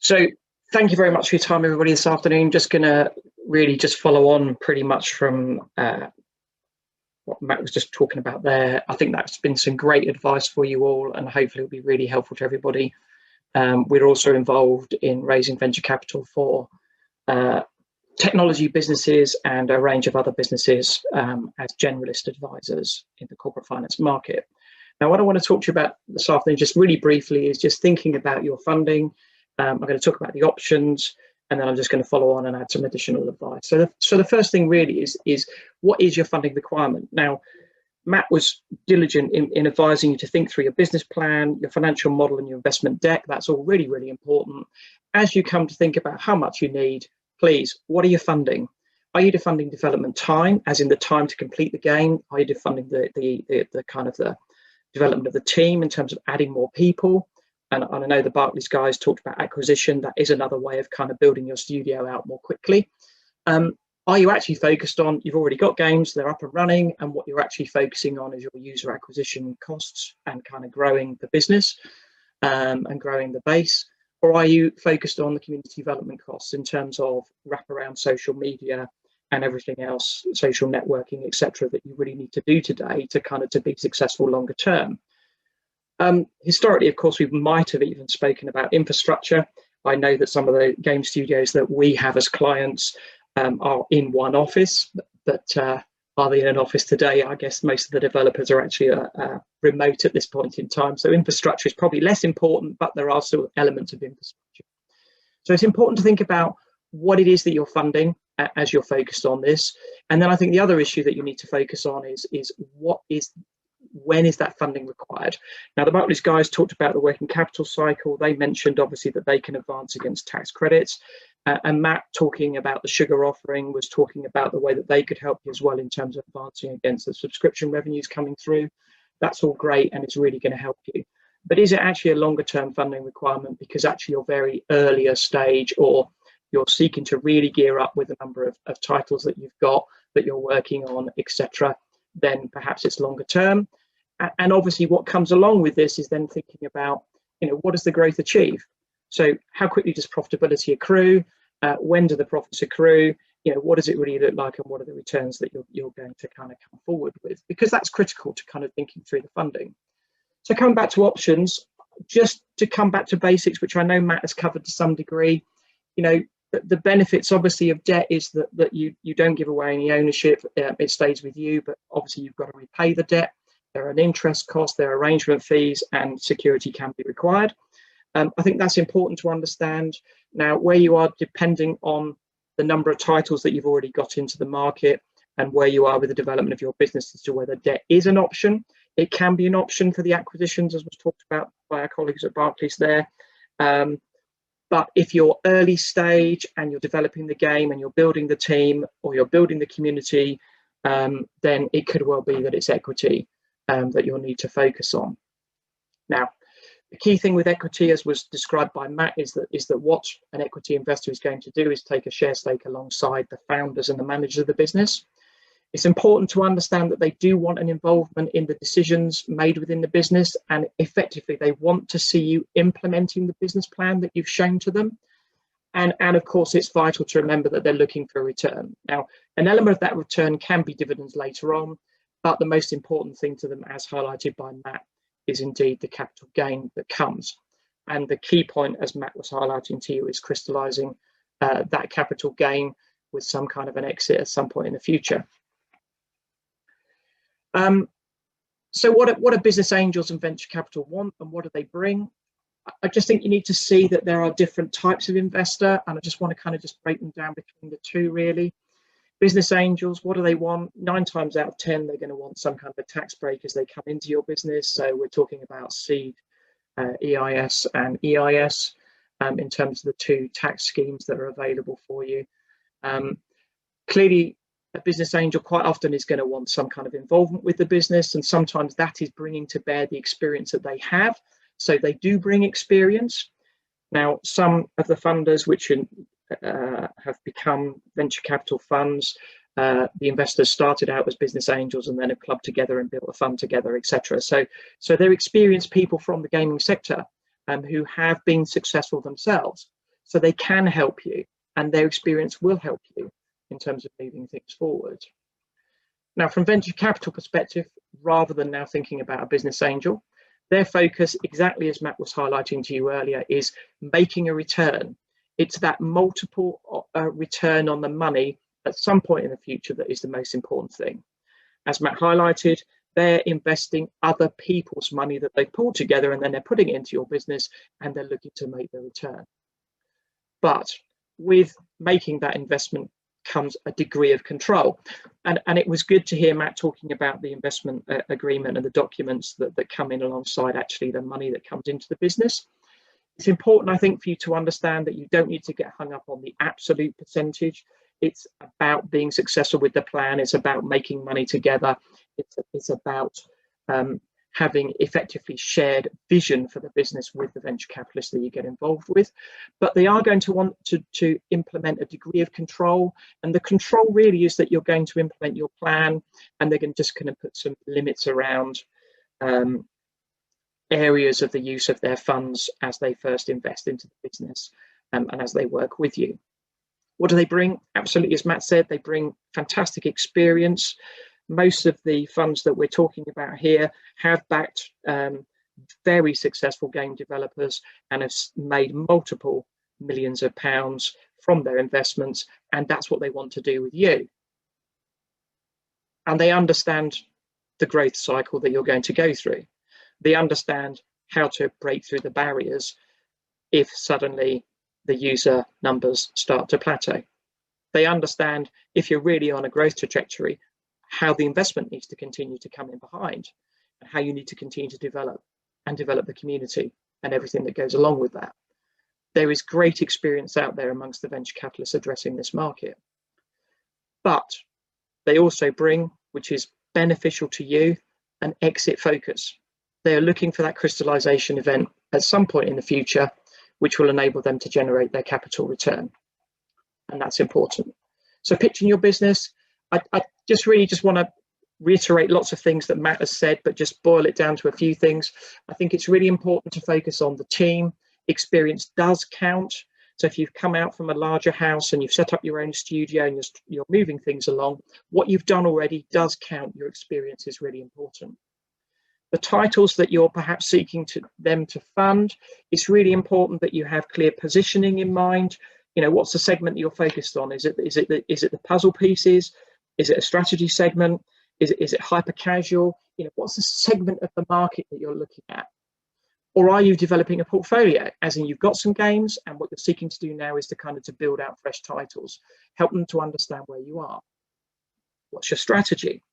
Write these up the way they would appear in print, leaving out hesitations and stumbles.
So thank you very much for your time, everybody, this afternoon. Just going to really just follow on pretty much from what Matt was just talking about there. I think that's been some great advice for you all, and hopefully it'll be really helpful to everybody. We're also involved in raising venture capital for technology businesses and a range of other businesses as generalist advisors in the corporate finance market. Now, what I want to talk to you about this afternoon, just really briefly, is just thinking about your funding. I'm going to talk about the options, and then I'm just going to follow on and add some additional advice. So the first thing really is what is your funding requirement? Now, Matt was diligent in advising you to think through your business plan, your financial model, and your investment deck. That's all really, really important. As you come to think about how much you need, please, what are you funding? Are you funding development time, as in the time to complete the game? Are you funding the kind of the development of the team in terms of adding more people? And I know the Barclays guys talked about acquisition. That is another way of kind of building your studio out more quickly. Are you actually focused on, you've already got games, they're up and running, and what you're actually focusing on is your user acquisition costs and kind of growing the business and growing the base? Or are you focused on the community development costs in terms of wraparound social media and everything else, social networking, etc., that you really need to do today to be successful longer term? Historically, of course, we might have even spoken about infrastructure. I know that some of the game studios that we have as clients are in one office, but are they in an office today? I guess most of the developers are actually remote at this point in time. So infrastructure is probably less important, but there are still elements of infrastructure. So it's important to think about what it is that you're funding as you're focused on this. And then I think the other issue that you need to focus on is when is that funding required? Now, the Barclays guys talked about the working capital cycle. They mentioned obviously that they can advance against tax credits. And Matt, talking about the sugar offering, was talking about the way that they could help you as well in terms of advancing against the subscription revenues coming through. That's all great, and it's really going to help you. But is it actually a longer term funding requirement because actually you're very earlier stage, or you're seeking to really gear up with a number of titles that you've got, that you're working on, etc.? Then perhaps it's longer term. And obviously what comes along with this is then thinking about, what does the growth achieve? So how quickly does profitability accrue? When do the profits accrue? What does it really look like, and what are the returns that you're going to kind of come forward with? Because that's critical to kind of thinking through the funding. So coming back to options, just to come back to basics, which I know Matt has covered to some degree, the benefits obviously of debt is that you don't give away any ownership, it stays with you, but obviously you've got to repay the debt. There are an interest cost, there are arrangement fees, and security can be required. I think that's important to understand. Now, where you are depending on the number of titles that you've already got into the market and where you are with the development of your business as to whether debt is an option. It can be an option for the acquisitions, as was talked about by our colleagues at Barclays there. But if you're early stage and you're developing the game and you're building the team or you're building the community, then it could well be that it's equity that you'll need to focus on. Now, the key thing with equity, as was described by Matt, is that what an equity investor is going to do is take a share stake alongside the founders and the managers of the business. It's important to understand that they do want an involvement in the decisions made within the business, and effectively they want to see you implementing the business plan that you've shown to them. And of course, it's vital to remember that they're looking for a return. Now, an element of that return can be dividends later on, but the most important thing to them, as highlighted by Matt, is indeed the capital gain that comes. And the key point, as Matt was highlighting to you, is crystallizing that capital gain with some kind of an exit at some point in the future. So what do business angels and venture capital want, and what do they bring? I just think you need to see that there are different types of investor, and I just want to kind of just break them down between the two really. Business angels, what do they want? 9 times out of 10, they're going to want some kind of a tax break as they come into your business. So we're talking about seed, EIS and EIS in terms of the 2 tax schemes that are available for you. Clearly, a business angel quite often is going to want some kind of involvement with the business, and sometimes that is bringing to bear the experience that they have. So they do bring experience. Now, some of the funders which have become venture capital funds, the investors started out as business angels and then have clubbed together and built a fund together, etc. So they're experienced people from the gaming sector who have been successful themselves. So they can help you, and their experience will help you in terms of moving things forward. Now, from venture capital perspective, rather than now thinking about a business angel, their focus, exactly as Matt was highlighting to you earlier, is making a return. It's that multiple return on the money at some point in the future that is the most important thing. As Matt highlighted, they're investing other people's money that they pulled together, and then they're putting it into your business, and they're looking to make the return. But with making that investment comes a degree of control. And it was good to hear Matt talking about the investment agreement and the documents that come in alongside actually the money that comes into the business. It's important, I think, for you to understand that you don't need to get hung up on the absolute percentage. It's about being successful with the plan. It's about making money together. It's about having effectively shared vision for the business with the venture capitalists that you get involved with. But they are going to want to implement a degree of control. And the control really is that you're going to implement your plan, and they're just going to put some limits around areas of the use of their funds as they first invest into the business and as they work with you. What do they bring? Absolutely, as Matt said, they bring fantastic experience. Most of the funds that we're talking about here have backed very successful game developers and have made multiple millions of pounds from their investments, and that's what they want to do with you. And they understand the growth cycle that you're going to go through. They understand how to break through the barriers if suddenly the user numbers start to plateau. They understand if you're really on a growth trajectory, how the investment needs to continue to come in behind, and how you need to continue to develop the community and everything that goes along with that. There is great experience out there amongst the venture capitalists addressing this market. But they also bring, which is beneficial to you, an exit focus. They are looking for that crystallization event at some point in the future, which will enable them to generate their capital return. And that's important. So pitching your business, I just want to reiterate lots of things that Matt has said, but just boil it down to a few things. I think it's really important to focus on the team. Experience does count. So if you've come out from a larger house and you've set up your own studio and you're moving things along, what you've done already does count. Your experience is really important. The titles that you're perhaps seeking them to fund, it's really important that you have clear positioning in mind. You know, what's the segment that you're focused on? Is it the puzzle pieces? Is it a strategy segment? Is it hyper casual? You know, what's the segment of the market that you're looking at? Or are you developing a portfolio, as in you've got some games, and what you're seeking to do now is to build out fresh titles, help them to understand where you are. What's your strategy?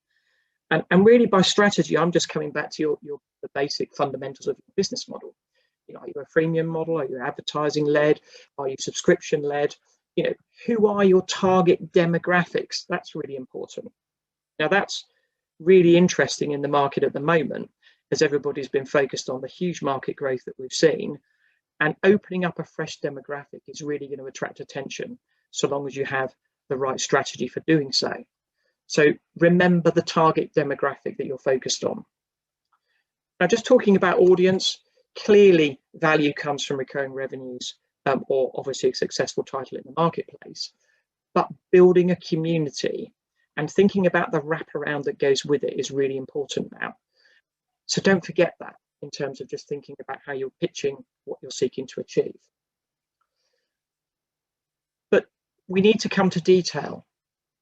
And really, by strategy, I'm just coming back to the basic fundamentals of your business model. You know, are you a freemium model? Are you advertising led? Are you subscription led? You know, who are your target demographics? That's really important. Now, that's really interesting in the market at the moment, as everybody's been focused on the huge market growth that we've seen, and opening up a fresh demographic is really going to attract attention, so long as you have the right strategy for doing so. So remember the target demographic that you're focused on. Now, just talking about audience, clearly value comes from recurring revenues, or obviously a successful title in the marketplace, but building a community and thinking about the wraparound that goes with it is really important now. So don't forget that in terms of just thinking about how you're pitching what you're seeking to achieve. But we need to come to detail.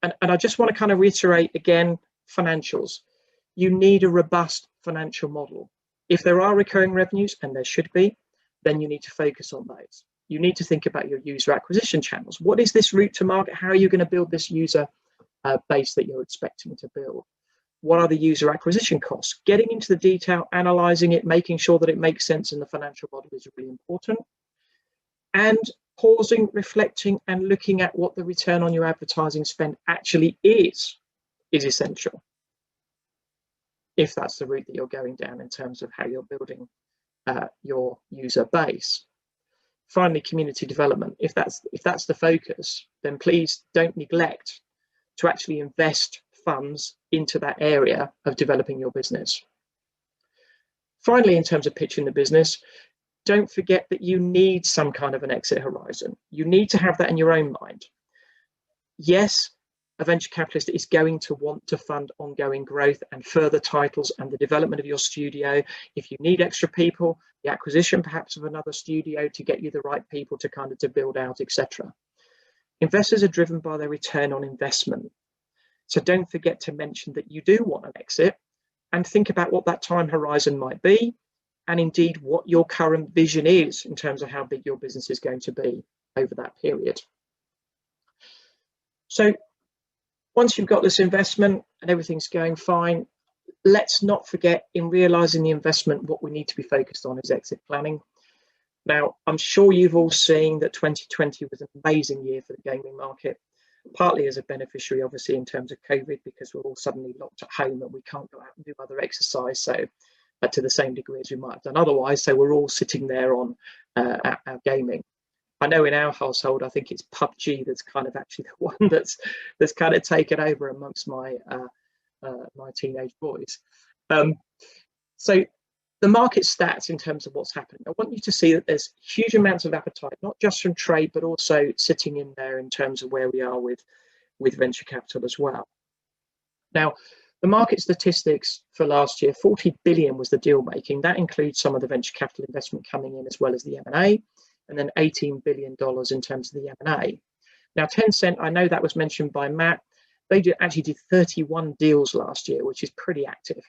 And I just want to reiterate again, financials. You need a robust financial model. If there are recurring revenues, and there should be, then you need to focus on those. You need to think about your user acquisition channels. What is this route to market? How are you going to build this user base that you're expecting to build? What are the user acquisition costs? Getting into the detail, analyzing it, making sure that it makes sense in the financial model is really important. And pausing, reflecting, and looking at what the return on your advertising spend actually is essential, if that's the route that you're going down in terms of how you're building your user base. Finally, community development. If that's the focus, then please don't neglect to actually invest funds into that area of developing your business. Finally, in terms of pitching the business, don't forget that you need some kind of an exit horizon. You need to have that in your own mind. Yes, a venture capitalist is going to want to fund ongoing growth and further titles and the development of your studio. If you need extra people, the acquisition perhaps of another studio to get you the right people to kind of to build out, etc. Investors are driven by their return on investment. So don't forget to mention that you do want an exit, and think about what that time horizon might be, and indeed what your current vision is in terms of how big your business is going to be over that period. So once you've got this investment and everything's going fine, let's not forget, in realizing the investment, what we need to be focused on is exit planning. Now, I'm sure you've all seen that 2020 was an amazing year for the gaming market, partly as a beneficiary, obviously, in terms of COVID, because we're all suddenly locked at home and we can't go out and do other exercise. So to the same degree as we might have done otherwise. So we're all sitting there on our gaming. I know in our household, I think it's PUBG that's kind of actually the one that's kind of taken over amongst my my teenage boys. So the market stats in terms of what's happening, I want you to see that there's huge amounts of appetite, not just from trade, but also sitting in there in terms of where we are with venture capital as well. Now, the market statistics for last year, 40 billion was the deal making. That includes some of the venture capital investment coming in as well as the M&A, and then $18 billion in terms of the M&A. Now, Tencent, I know that was mentioned by Matt, they actually did 31 deals last year, which is pretty active.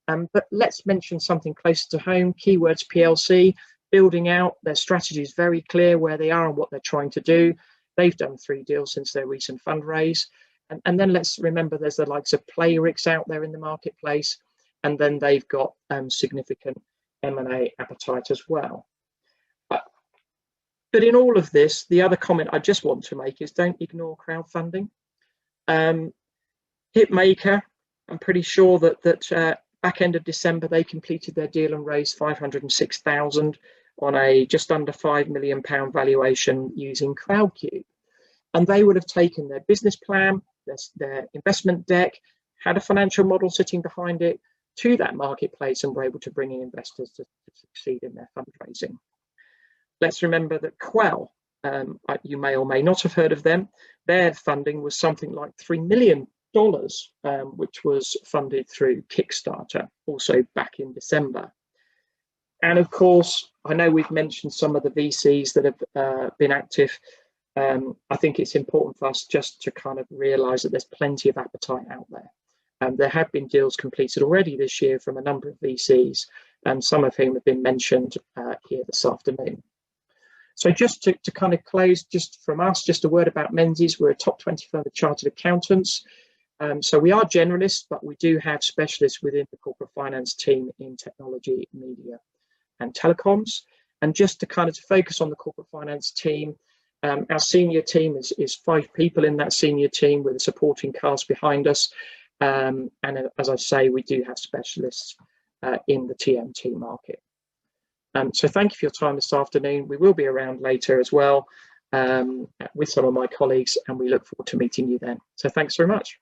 But let's mention something closer to home. Keywords PLC, building out, their strategy is very clear where they are and what they're trying to do. They've done 3 deals since their recent fundraise. And then let's remember there's the likes of Playrix out there in the marketplace, and then they've got significant M&A appetite as well. But in all of this, the other comment I just want to make is don't ignore crowdfunding. Hitmaker, I'm pretty sure that back end of December, they completed their deal and raised 506,000 on a just under £5 million valuation using Crowdcube. And they would have taken their business plan, their investment deck, had a financial model sitting behind it to that marketplace, and were able to bring in investors to succeed in their fundraising. Let's remember that Quell, you may or may not have heard of them, their funding was something like $3 million, which was funded through Kickstarter, also back in December. And of course, I know we've mentioned some of the VCs that have been active. I think it's important for us just to kind of realize that there's plenty of appetite out there. There have been deals completed already this year from a number of VCs, and some of whom have been mentioned here this afternoon. So just to kind of close, just from us, just a word about Menzies. We're a top 20 firm of chartered accountants. So we are generalists, but we do have specialists within the corporate finance team in technology, media, and telecoms. And just to kind of focus on the corporate finance team, our senior team is 5 people in that senior team with a supporting cast behind us. And as I say, we do have specialists in the TMT market. So thank you for your time this afternoon. We will be around later as well with some of my colleagues, and we look forward to meeting you then. So thanks very much.